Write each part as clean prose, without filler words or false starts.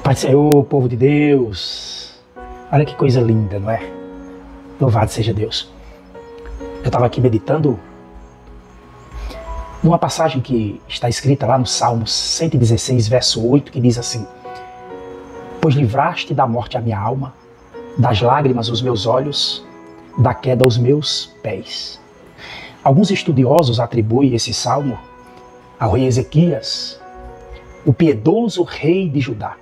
Pai do Senhor, povo de Deus, olha que coisa linda, não é? Louvado seja Deus. Eu estava aqui meditando numa passagem que está escrita lá no Salmo 116, verso 8, que diz assim: pois livraste da morte a minha alma, das lágrimas os meus olhos, da queda os meus pés. Alguns estudiosos atribuem esse salmo ao rei Ezequias, o piedoso rei de Judá,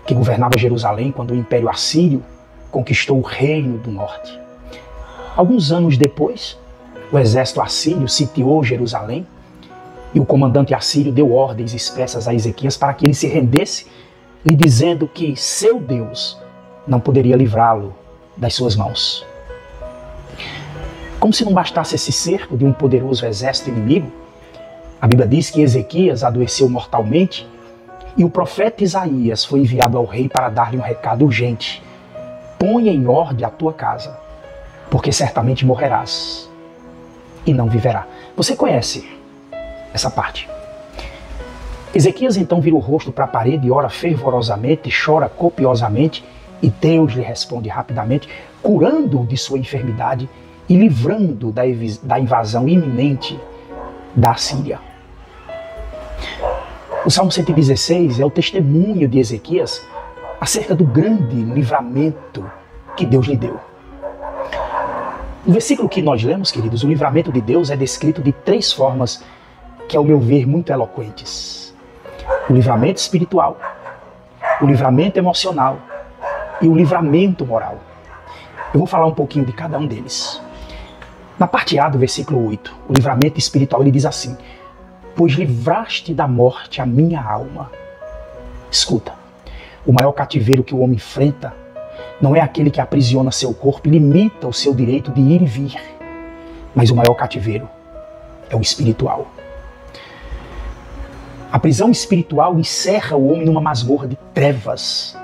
que governava Jerusalém quando o Império Assírio conquistou o reino do norte. Alguns anos depois, o exército assírio sitiou Jerusalém e o comandante assírio deu ordens expressas a Ezequias para que ele se rendesse, lhe dizendo que seu Deus não poderia livrá-lo das suas mãos. Como se não bastasse esse cerco de um poderoso exército inimigo, a Bíblia diz que Ezequias adoeceu mortalmente e o profeta Isaías foi enviado ao rei para dar-lhe um recado urgente: ponha em ordem a tua casa, porque certamente morrerás e não viverá. Você conhece essa parte. Ezequias então vira o rosto para a parede e ora fervorosamente, chora copiosamente, e Deus lhe responde rapidamente, curando-o de sua enfermidade e livrando da invasão iminente da Assíria. O Salmo 116 é o testemunho de Ezequias acerca do grande livramento que Deus lhe deu. No versículo que nós lemos, queridos, o livramento de Deus é descrito de três formas que, ao meu ver, muito eloquentes: o livramento espiritual, o livramento emocional e o livramento moral. Eu vou falar um pouquinho de cada um deles. Na parte A do versículo 8, o livramento espiritual, ele diz assim: pois livraste da morte a minha alma. Escuta, o maior cativeiro que o homem enfrenta não é aquele que aprisiona seu corpo e limita o seu direito de ir e vir, mas o maior cativeiro é o espiritual. A prisão espiritual encerra o homem numa masmorra de trevas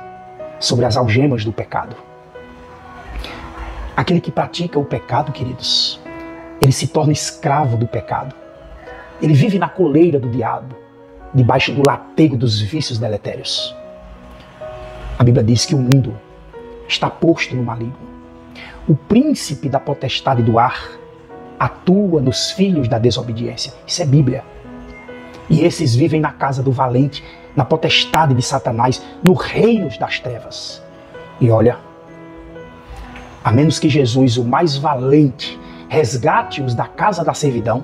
sobre as algemas do pecado. Aquele que pratica o pecado, queridos, ele se torna escravo do pecado. Ele vive na coleira do diabo, debaixo do latego dos vícios deletérios. A Bíblia diz que o mundo está posto no maligno. O príncipe da potestade do ar atua nos filhos da desobediência. Isso é Bíblia. E esses vivem na casa do valente, na potestade de Satanás, no reino das trevas. E olha, a menos que Jesus, o mais valente, resgate-os da casa da servidão,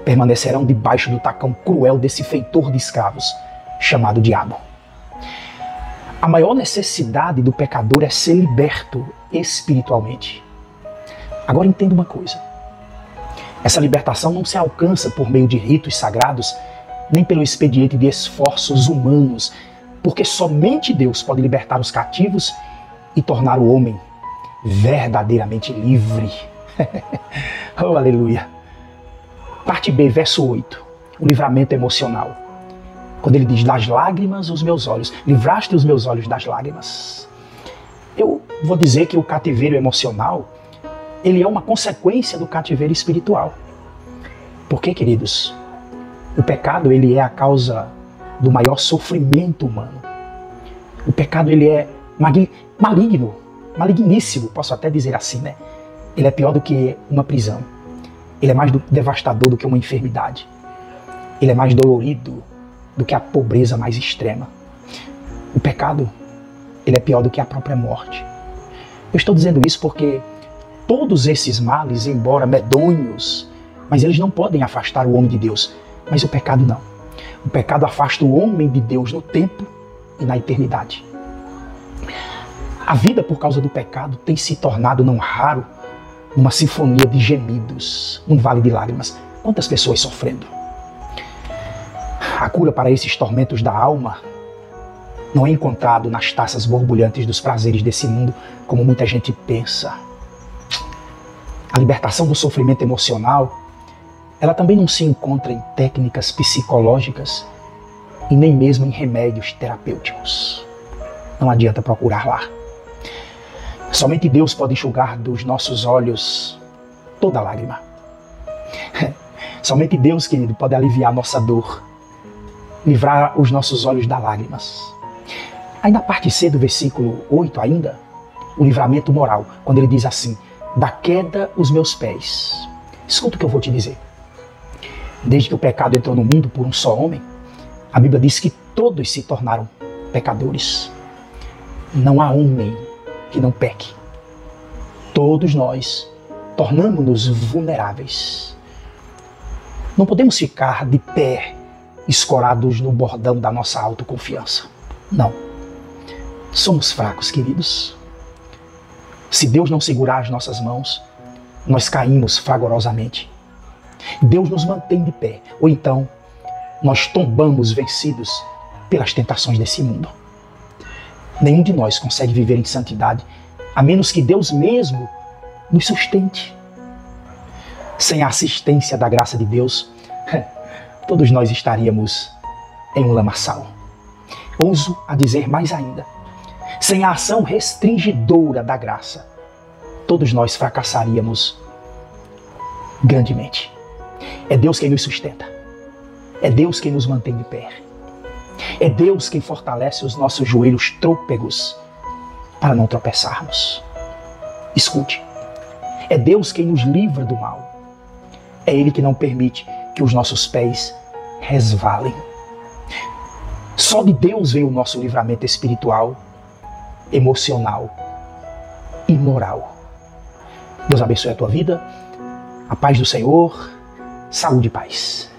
permanecerão debaixo do tacão cruel desse feitor de escravos, chamado diabo. A maior necessidade do pecador é ser liberto espiritualmente. Agora entenda uma coisa: essa libertação não se alcança por meio de ritos sagrados, nem pelo expediente de esforços humanos, porque somente Deus pode libertar os cativos e tornar o homem verdadeiramente livre. Oh, aleluia! Parte B, verso 8, o livramento emocional. Quando ele diz: das lágrimas os meus olhos, livraste os meus olhos das lágrimas. Eu vou dizer que o cativeiro emocional, ele é uma consequência do cativeiro espiritual. Porque, queridos, o pecado, ele é a causa do maior sofrimento humano. O pecado, ele é maligno, maligníssimo, posso até dizer assim, né? Ele é pior do que uma prisão. Ele é mais devastador do que uma enfermidade. Ele é mais dolorido do que a pobreza mais extrema. O pecado, ele é pior do que a própria morte. Eu estou dizendo isso porque todos esses males, embora medonhos, mas eles não podem afastar o homem de Deus. Mas o pecado não. O pecado afasta o homem de Deus no tempo e na eternidade. A vida, por causa do pecado, tem se tornado, não raro, numa sinfonia de gemidos, num vale de lágrimas. Quantas pessoas sofrendo? A cura para esses tormentos da alma não é encontrado nas taças borbulhantes dos prazeres desse mundo, como muita gente pensa. A libertação do sofrimento emocional, ela também não se encontra em técnicas psicológicas e nem mesmo em remédios terapêuticos. Não adianta procurar lá. Somente Deus pode enxugar dos nossos olhos toda lágrima. Somente Deus, querido, pode aliviar a nossa dor, livrar os nossos olhos das lágrimas. Aí na parte C do versículo 8 ainda, o livramento moral, quando ele diz assim, da queda os meus pés. Escuta o que eu vou te dizer. Desde que o pecado entrou no mundo por um só homem, a Bíblia diz que todos se tornaram pecadores. Não há homem que não peque. Todos nós tornamos-nos vulneráveis. Não podemos ficar de pé, escorados no bordão da nossa autoconfiança. Não. Somos fracos, queridos. Se Deus não segurar as nossas mãos, nós caímos fragorosamente. Deus nos mantém de pé, ou então nós tombamos vencidos pelas tentações desse mundo. Nenhum de nós consegue viver em santidade, a menos que Deus mesmo nos sustente. Sem a assistência da graça de Deus, todos nós estaríamos em um lamaçal. Ouso a dizer mais ainda, sem a ação restringidora da graça, todos nós fracassaríamos grandemente. É Deus quem nos sustenta. É Deus quem nos mantém de pé. É Deus quem fortalece os nossos joelhos trôpegos para não tropeçarmos. Escute, é Deus quem nos livra do mal. É Ele que não permite que os nossos pés resvalem. Só de Deus vem o nosso livramento espiritual, emocional e moral. Deus abençoe a tua vida, a paz do Senhor, saúde e paz.